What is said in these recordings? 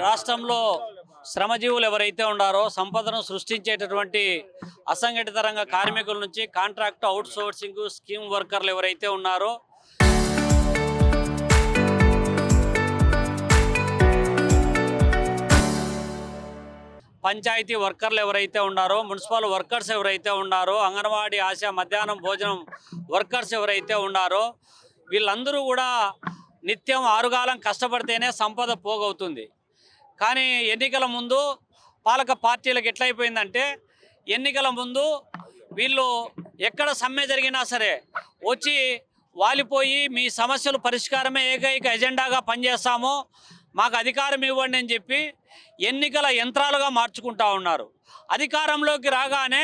రాష్ట్రంలో శ్రమజీవులు ఎవరైతే ఉన్నారో సంపదను సృష్టించేటటువంటి అసంఘటిత రంగ కార్మికుల నుంచి కాంట్రాక్ట్ అవుట్ సోర్సింగ్ స్కీమ్ వర్కర్లు ఎవరైతే ఉన్నారో పంచాయతీ వర్కర్లు ఎవరైతే ఉన్నారో మున్సిపల్ వర్కర్స్ ఎవరైతే ఉన్నారో అంగన్వాడీ ఆశా మధ్యాహ్నం భోజనం వర్కర్స్ ఎవరైతే ఉన్నారో వీళ్ళందరూ కూడా నిత్యం ఆరుగాలం కష్టపడితేనే సంపద పోగవుతుంది. కానీ ఎన్నికల ముందు పాలక పార్టీలకు ఎట్లయిపోయిందంటే ఎన్నికల ముందు వీళ్ళు ఎక్కడ సమ్మె జరిగినా సరే వచ్చి వాలిపోయి మీ సమస్యలు పరిష్కారమే ఏకైక ఎజెండాగా పనిచేస్తాము, మాకు అధికారం ఇవ్వండి అని చెప్పి ఎన్నికల యంత్రాలుగా మార్చుకుంటా ఉన్నారు. అధికారంలోకి రాగానే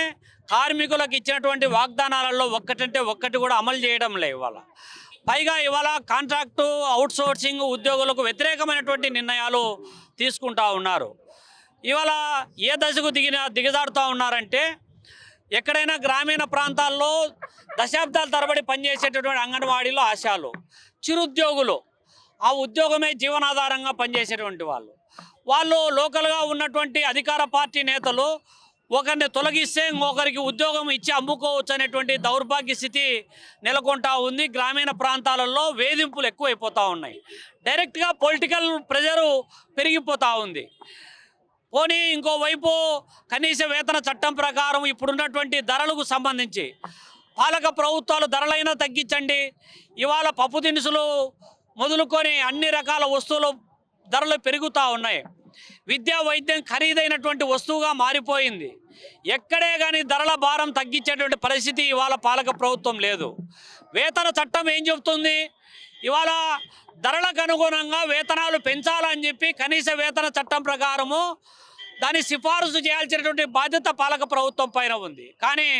కార్మికులకు ఇచ్చినటువంటి వాగ్దానాలలో ఒక్కటంటే ఒక్కటి కూడా అమలు చేయడం లేదు. పైగా ఇవాళ కాంట్రాక్టు అవుట్సోర్సింగ్ ఉద్యోగులకు వ్యతిరేకమైనటువంటి నిర్ణయాలు తీసుకుంటా ఉన్నారు. ఇవాళ ఏ దశకు దిగజారుతూ ఉన్నారంటే ఎక్కడైనా గ్రామీణ ప్రాంతాల్లో దశాబ్దాల తరబడి పనిచేసేటటువంటి అంగన్వాడీలో ఆశాలు, చిరుద్యోగులు, ఆ ఉద్యోగమే జీవనాధారంగా పనిచేసేటువంటి వాళ్ళు లోకల్గా ఉన్నటువంటి అధికార పార్టీ నేతలు ఒకరిని తొలగిస్తే ఇంకొకరికి ఉద్యోగం ఇచ్చి అమ్ముకోవచ్చు అనేటువంటి దౌర్భాగ్య స్థితి నెలకొంటా ఉంది. గ్రామీణ ప్రాంతాలలో వేధింపులు ఎక్కువైపోతూ ఉన్నాయి. డైరెక్ట్గా పొలిటికల్ ప్రెజరు పెరిగిపోతూ ఉంది. పోనీ ఇంకోవైపు కనీస వేతన చట్టం ప్రకారం ఇప్పుడున్నటువంటి ధరలకు సంబంధించి పాలక ప్రభుత్వాలు ధరలైనా తగ్గించండి. ఇవాళ పప్పు దినుసులు మొదలుకొని అన్ని రకాల వస్తువులు ధరలు పెరుగుతూ ఉన్నాయి. విద్యా వైద్యం ఖరీదైనటువంటి వస్తువుగా మారిపోయింది. ఎక్కడే కానీ ధరల భారం తగ్గించేటువంటి పరిస్థితి ఇవాళ పాలక ప్రభుత్వం లేదు. వేతన చట్టం ఏం చెబుతుంది? ఇవాళ ధరలకు అనుగుణంగా వేతనాలు పెంచాలని చెప్పి కనీస వేతన చట్టం ప్రకారము దాన్ని సిఫారసు చేయాల్సినటువంటి బాధ్యత పాలక ప్రభుత్వం పైన ఉంది. కానీ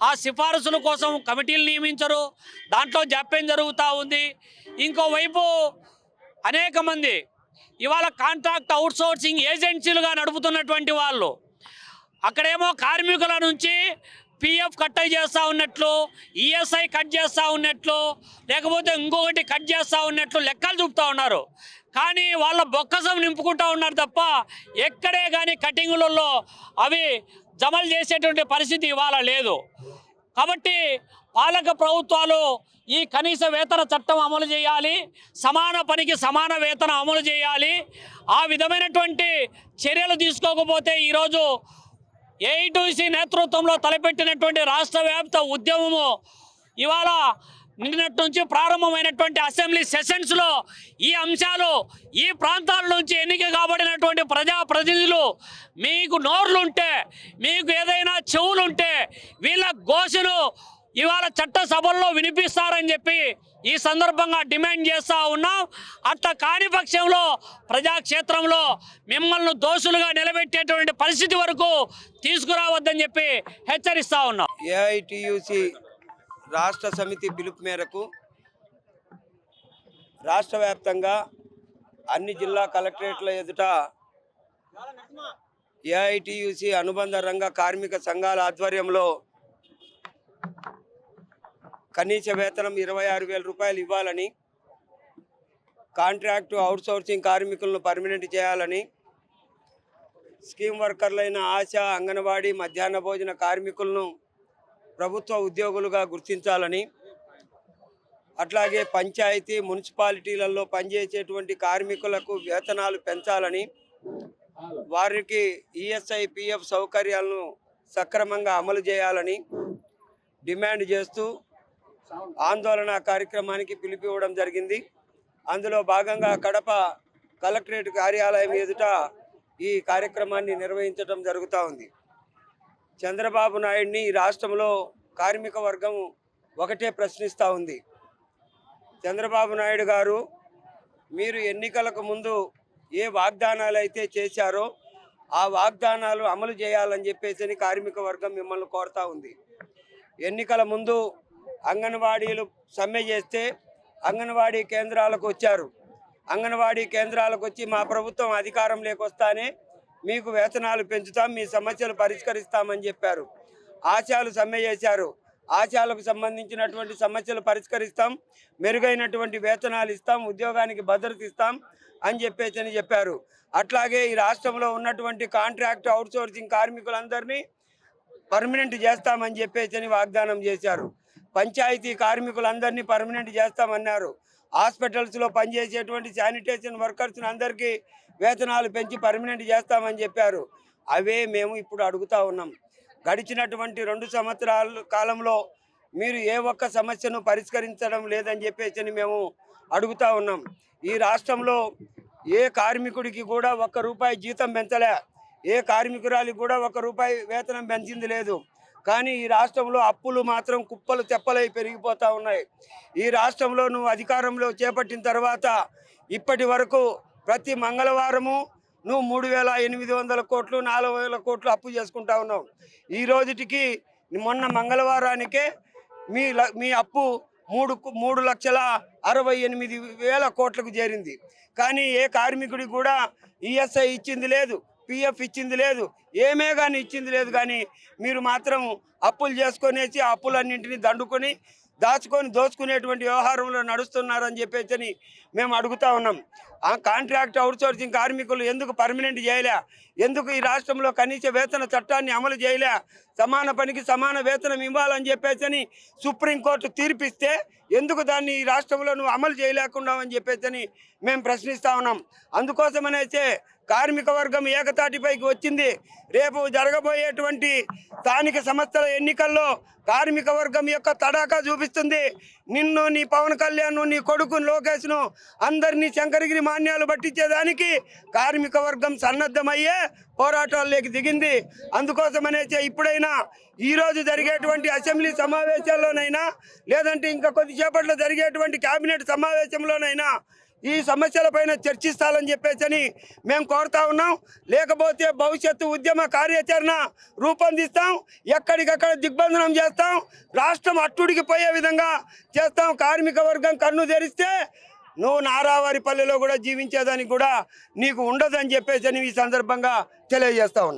ఆ సిఫారసుల కోసం కమిటీలు నియమించరు, దాంట్లో జాప్యం జరుగుతూ ఉంది. ఇంకోవైపు అనేక మంది ఇవాళ కాంట్రాక్ట్ అవుట్సోర్సింగ్ ఏజెన్సీలుగా నడుపుతున్నటువంటి వాళ్ళు అక్కడేమో కార్మికుల నుంచి పిఎఫ్ కట్ చేస్తూ ఉన్నట్లు, ఈఎస్ఐ కట్ చేస్తూ ఉన్నట్లు, లేకపోతే ఇంకొకటి కట్ చేస్తూ ఉన్నట్లు లెక్కలు చూపుతూ ఉన్నారు. కానీ వాళ్ళ బొక్కసం నింపుకుంటూ ఉన్నారు తప్ప ఎక్కడే కానీ కటింగులలో అవి జమలు చేసేటువంటి పరిస్థితి ఇవాళ లేదు. కాబట్టి పాలక ప్రభుత్వాలు ఈ కనీస వేతన చట్టం అమలు చేయాలి, సమాన పనికి సమాన వేతనం అమలు చేయాలి. ఆ విధమైనటువంటి చర్యలు తీసుకోకపోతే ఈరోజు ఏఐటీయూసీ నేతృత్వంలో తలపెట్టినటువంటి రాష్ట్ర వ్యాప్త ఉద్యమము ఇవాళ నిన్నటి నుంచి ప్రారంభమైనటువంటి అసెంబ్లీ సెషన్స్లో ఈ అంశాలు ఈ ప్రాంతాల నుంచి ఎన్నిక కాబడినటువంటి ప్రజాప్రతినిధులు మీకు నోర్లుంటే, మీకు ఏదైనా చెవులుంటే వీళ్ళ ఘోషను ఇవాళ చట్టసభల్లో వినిపిస్తారని చెప్పి ఈ సందర్భంగా డిమాండ్ చేస్తూ ఉన్నాం. అట్లా కాని పక్షంలో ప్రజాక్షేత్రంలో మిమ్మల్ని దోషులుగా నిలబెట్టేటువంటి పరిస్థితి వరకు తీసుకురావద్దని చెప్పి హెచ్చరిస్తూ ఉన్నాం. ఏఐటీయూసీ రాష్ట్ర సమితి పిలుపు మేరకు రాష్ట్ర వ్యాప్తంగా అన్ని జిల్లా కలెక్టరేట్ల ఎదుట ఏఐటీయూసీ అనుబంధ రంగ కార్మిక సంఘాల ఆధ్వర్యంలో కనీస వేతనం 26,000 రూపాయలు ఇవ్వాలని, కాంట్రాక్టు అవుట్సోర్సింగ్ కార్మికులను పర్మనెంట్ చేయాలని, స్కీమ్ వర్కర్లైన ఆశా అంగన్వాడీ మధ్యాహ్న భోజన కార్మికులను ప్రభుత్వ ఉద్యోగులుగా గుర్తించాలని, అట్లాగే పంచాయతీ మున్సిపాలిటీలలో పనిచేసేటువంటి కార్మికులకు వేతనాలు పెంచాలని, వారికి ఈఎస్ఐ పిఎఫ్ సౌకర్యాలను సక్రమంగా అమలు చేయాలని డిమాండ్ చేస్తూ ఆందోళన కార్యక్రమానికి పిలిపివ్వడం జరిగింది. అందులో భాగంగా కడప కలెక్టరేట్ కార్యాలయం ఎదుట ఈ కార్యక్రమాన్ని నిర్వహించడం జరుగుతూ ఉంది. చంద్రబాబు నాయుడిని ఈ రాష్ట్రంలో కార్మిక వర్గం ఒకటే ప్రశ్నిస్తూ ఉంది. చంద్రబాబు నాయుడు గారు, మీరు ఎన్నికలకు ముందు ఏ వాగ్దానాలు అయితే చేశారో ఆ వాగ్దానాలు అమలు చేయాలని చెప్పేసి కార్మిక వర్గం మిమ్మల్ని కోరుతూ ఉంది. ఎన్నికల ముందు అంగన్వాడీలు సమ్మె చేస్తే అంగన్వాడీ కేంద్రాలకు వచ్చారు. అంగన్వాడీ కేంద్రాలకు వచ్చి మా ప్రభుత్వం అధికారం లేకొస్తానే మీకు వేతనాలు పెంచుతాం, మీ సమస్యలు పరిష్కరిస్తామని చెప్పారు. ఆశాలు సమ్మె చేశారు. ఆశాలకు సంబంధించినటువంటి సమస్యలు పరిష్కరిస్తాం, మెరుగైనటువంటి వేతనాలు ఇస్తాం, ఉద్యోగానికి భద్రత ఇస్తాం అని చెప్పారు. అట్లాగే ఈ రాష్ట్రంలో ఉన్నటువంటి కాంట్రాక్ట్ అవుట్సోర్సింగ్ కార్మికులందరినీ పర్మనెంట్ చేస్తామని చెప్పేసి వాగ్దానం చేశారు. పంచాయతీ కార్మికులందరినీ పర్మనెంట్ చేస్తామన్నారు. హాస్పిటల్స్లో పనిచేసేటువంటి శానిటేషన్ వర్కర్స్ని అందరికీ వేతనాలు పెంచి పర్మనెంట్ చేస్తామని చెప్పారు. అవే మేము ఇప్పుడు అడుగుతా ఉన్నాం. గడిచినటువంటి 2 సంవత్సరాల కాలంలో మీరు ఏ ఒక్క సమస్యను పరిష్కరించడం లేదని చెప్పేసి మేము అడుగుతా ఉన్నాం. ఈ రాష్ట్రంలో ఏ కార్మికుడికి కూడా ₹1 జీతం పెంచలే, ఏ కార్మికురాలికి కూడా ₹1 వేతనం పెంచింది లేదు. కానీ ఈ రాష్ట్రంలో అప్పులు మాత్రం కుప్పలు తెప్పలై పెరిగిపోతూ ఉన్నాయి. ఈ రాష్ట్రంలో నువ్వు అధికారంలో చేపట్టిన తర్వాత ఇప్పటి వరకు ప్రతి మంగళవారము నువ్వు 3,800 కోట్లు 4,000 కోట్లు అప్పు చేసుకుంటా ఉన్నావు. ఈ రోజుటికి మొన్న మంగళవారానికే మీ అప్పు 3,68,000 కోట్లకు చేరింది. కానీ ఏ కార్మికుడికి కూడా ఈఎస్ఐ ఇచ్చింది లేదు, పిఎఫ్ ఇచ్చింది లేదు, ఏమే కానీ ఇచ్చింది లేదు. కానీ మీరు మాత్రం అప్పులు చేసుకొనేసి ఆ అప్పులన్నింటినీ దండుకొని దోచుకునేటువంటి వ్యవహారంలో నడుస్తున్నారని చెప్పేసి మేము అడుగుతా ఉన్నాం. ఆ కాంట్రాక్ట్ అవుట్సోర్సింగ్ కార్మికులు ఎందుకు పర్మనెంట్ చేయలే? ఎందుకు ఈ రాష్ట్రంలో కనీస వేతన చట్టాన్ని అమలు చేయలే? సమాన పనికి సమాన వేతనం ఇవ్వాలని చెప్పేసి సుప్రీంకోర్టు తీర్పిస్తే ఎందుకు దాన్ని ఈ రాష్ట్రంలో నువ్వు అమలు చేయలేకుండా అని చెప్పేసి మేము ప్రశ్నిస్తా ఉన్నాం. అందుకోసమనేసే కార్మిక వర్గం ఏకతాటిపైకి వచ్చింది. రేపు జరగబోయేటువంటి స్థానిక సంస్థల ఎన్నికల్లో కార్మిక వర్గం యొక్క తడాకా చూపిస్తుంది. నిన్ను, నీ పవన్ కళ్యాణ్, నీ కొడుకు లోకేష్ను అందరినీ శంకరగిరి మాన్యాలు పట్టించేదానికి కార్మిక వర్గం సన్నద్ధమయ్యే పోరాటాల్లోకి దిగింది. అందుకోసమనేసే ఇప్పుడైనా ఈరోజు జరిగేటువంటి అసెంబ్లీ సమావేశాల్లోనైనా లేదంటే ఇంకా కొద్దిసేపట్లో జరిగేటువంటి కేబినెట్ సమావేశంలోనైనా ఈ సమస్యలపైన చర్చిస్తాలని చెప్పేసి మేము కోరుతా ఉన్నాం. లేకపోతే భవిష్యత్తు ఉద్యమ కార్యాచరణ రూపొందిస్తాం, ఎక్కడికక్కడ దిగ్బంధనం చేస్తాం, రాష్ట్రం అట్టుడికి పోయే విధంగా చేస్తాం. కార్మిక వర్గం కన్ను తెరిస్తే నువ్వు నారావారిపల్లెలో కూడా జీవించేదానికి కూడా నీకు ఉండదని చెప్పేసి ఈ సందర్భంగా తెలియజేస్తా ఉన్నాం.